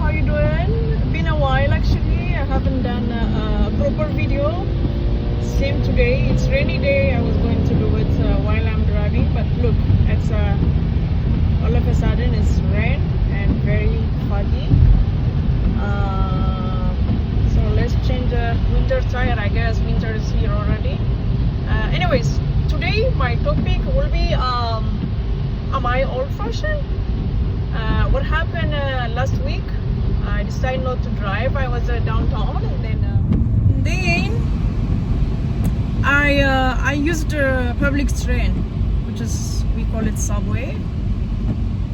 how you doing? Been a while actually. I haven't done a proper video. Same today. It's rainy day. I was going to do it while I'm driving, but look, it's all of a sudden it's rain and very foggy. So let's change the winter tire. I guess winter is here already. Anyways, today my topic will be am I old-fashioned? What happened last week? I decided not to drive. I was downtown, and then I used a public train, which is, we call it subway,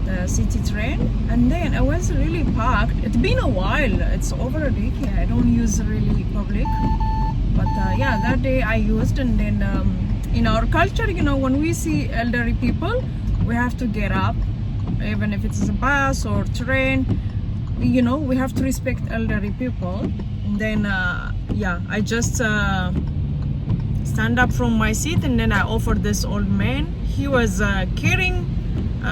the city train, and then I was really packed. It's been a while. It's over a decade. I don't use really public, but yeah, that day I used. And then in our culture, you know, when we see elderly people, we have to get up, even if it's a bus or train. You know, we have to respect elderly people. And then yeah, I just stand up from my seat, and then I offered this old man. He was carrying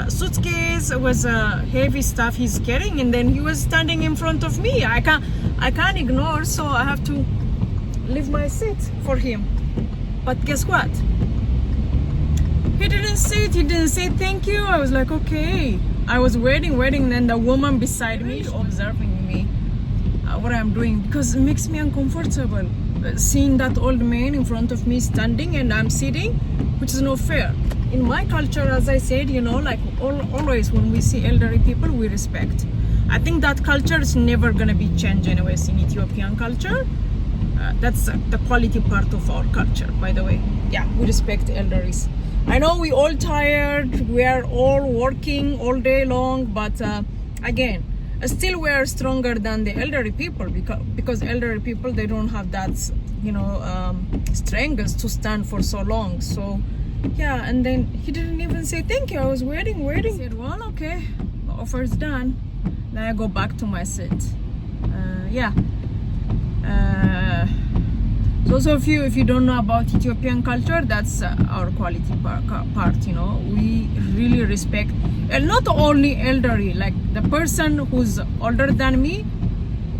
suitcase. It was heavy stuff he's carrying, and then he was standing in front of me. I can't ignore, so I have to leave my seat for him. But guess what? He didn't sit. He didn't say thank you. I was like, okay. I was waiting, and then the woman beside me observing me, what I'm doing, because it makes me uncomfortable seeing that old man in front of me standing and I'm sitting, which is not fair. In my culture, as I said, you know, like always when we see elderly people, we respect. I think that culture is never gonna be changed anyways in Ethiopian culture. That's the quality part of our culture, by the way. Yeah, we respect elders. I know we all tired, we are all working all day long, but again, still we are stronger than the elderly people, because elderly people, they don't have that, you know, strength to stand for so long. So yeah, and then he didn't even say thank you. I was waiting. I said, well, okay, the offer is done. Then I go back to my seat. Yeah. So if you don't know about Ethiopian culture, that's our quality part, you know. We really respect, and not only elderly, like the person who's older than me,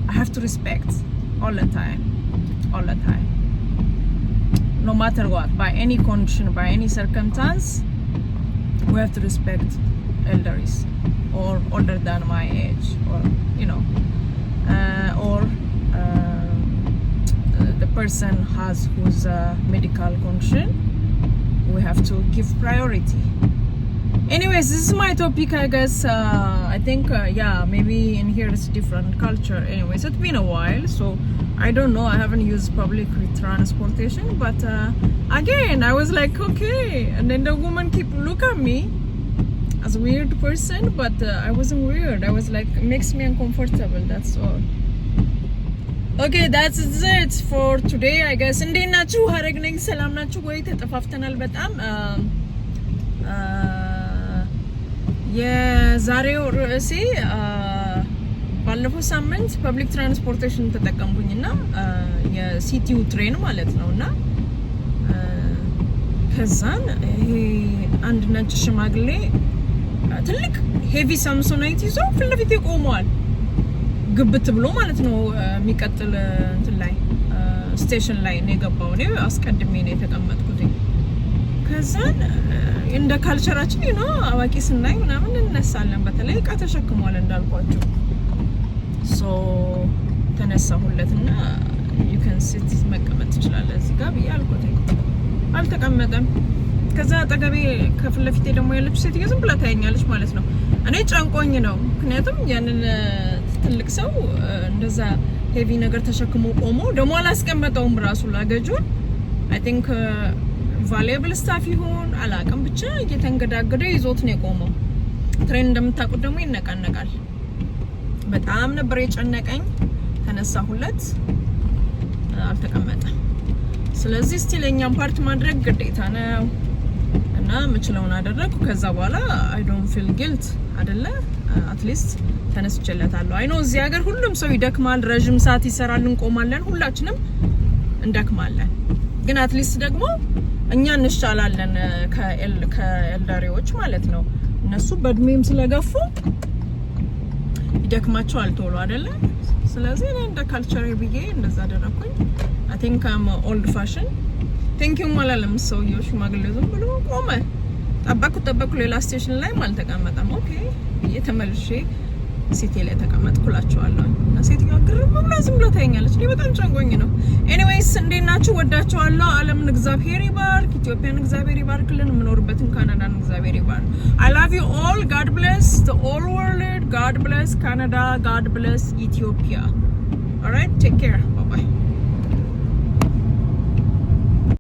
I have to respect all the time, no matter what, by any condition, by any circumstance. We have to respect elders or older than my age, or you know, or the person who's medical condition. We have to give priority. Anyways, this is my topic, I guess. I think yeah, maybe in here it's different culture. Anyways, it's been a while, so I don't know. I haven't used public transportation, but again, I was like, okay. And then the woman keep look at me as a weird person, but I wasn't weird. I was like, it makes me uncomfortable. That's all. Okay, that's it for today, I guess. እንዴት ናችሁ? ሀረግ ነኝ። ሰላም ናችሁ ወይ? ተጠፋፍተናል በጣም። የዛሬው ርዕሴ ባለፈው ሳምንት ፐብሊክ ትራንስፖርቴሽን ተጠቀምኩኝና የሲቲው ትሬን ማለት ነውና ከዛን ይሄ አንድ ነጭ ሽማግሌ ትልቅ ሄቪ ሳምሶናይት ይዞ ፊት ለፊት ቆሟል። ግብት ብሎ ማለት ነው። የሚቀጥል እንትን ላይ ስቴሽን ላይ ነው የገባው። እኔ አስቀድሜ ነው የተቀመጥኩት። ከዛን እንደ ካልቸራችን ነው አዋቂ ስናይ ምናምን እንነሳለን። በተለይ እቃ ተሸክሟል እንዳልኳችሁ። ሶ ተነሳሁለትና you can sit መቀመጥ ትችላለህ እዚህ ጋር ብያልኩት። አልተቀመጠም። ከዛ አጠገቤ ከፊት ለፊቴ ደግሞ ያለች ሴትዮ ዝም ብላ ታየኛለች ማለት ነው። እኔ ጫንቆኝ ነው፣ ምክንያቱም ያንን ትልቅ ሰው እንደዛ ሄቪ ነገር ተሸክሞ ቆሞ ደግሞ አላስቀመጠውም ራሱ ላገጁን። አይ ቲንክ ቫሉable ስታፍ ይሆን አላውቅም፣ ብቻ እየተንገዳገደ ይዞት ነው የቆመው። ትሬን እንደምታውቁት ደግሞ ይነቃነቃል። በጣም ነበር የጨነቀኝ። ተነሳሁለት፣ አልተቀመጠም። ስለዚህ ስቲል የኛን ፓርት ማድረግ ግዴታ ነው እና ምችለውን አደረኩ። ከዛ በኋላ I don't feel guilt አይደለ? አትሊስት ተነስቼለታለሁ። አይ ኖ እዚህ ሀገር ሁሉም ሰው ይደክማል፣ ረጅም ሰዓት ይሰራል፣ እንቆማለን፣ ሁላችንም እንደክማለን። ግን አትሊስት ደግሞ እኛ እንሻላለን ከኤልደሪዎች ማለት ነው። እነሱ በእድሜም ስለገፉ ይደክማቸዋል ቶሎ አይደለ? ስለዚህ እኔ እንደ ካልቸር ብዬ እንደዛ አደረኩኝ። I think I'm old fashion ቴንክ ዩ ማላለም ሰውየው ሽማግሌ ዝም ብሎ ቆመ። ጠበቁ ሌላ ስቴሽን ላይ አልተቀመጠም። ኦኬ እየተመልሼ ሲቲ ላይ ተቀመጥኩላችኋለሁ እና ሴትዮዋ ግርም ብላ ዝም ብላ ታየኛለች። እኔ በጣም ጨንቆኝ ነው። ኤኒዌይስ እንዴት ናችሁ? ወዳችኋለሁ። ዓለምን እግዚአብሔር ይባርክ፣ ኢትዮጵያን እግዚአብሔር ይባርክልን፣ የምኖርበትን ካናዳን እግዚአብሔር ይባርክ። I love you all. God bless the whole world. God bless Canada. God bless Ethiopia. All right, take care. Bye bye.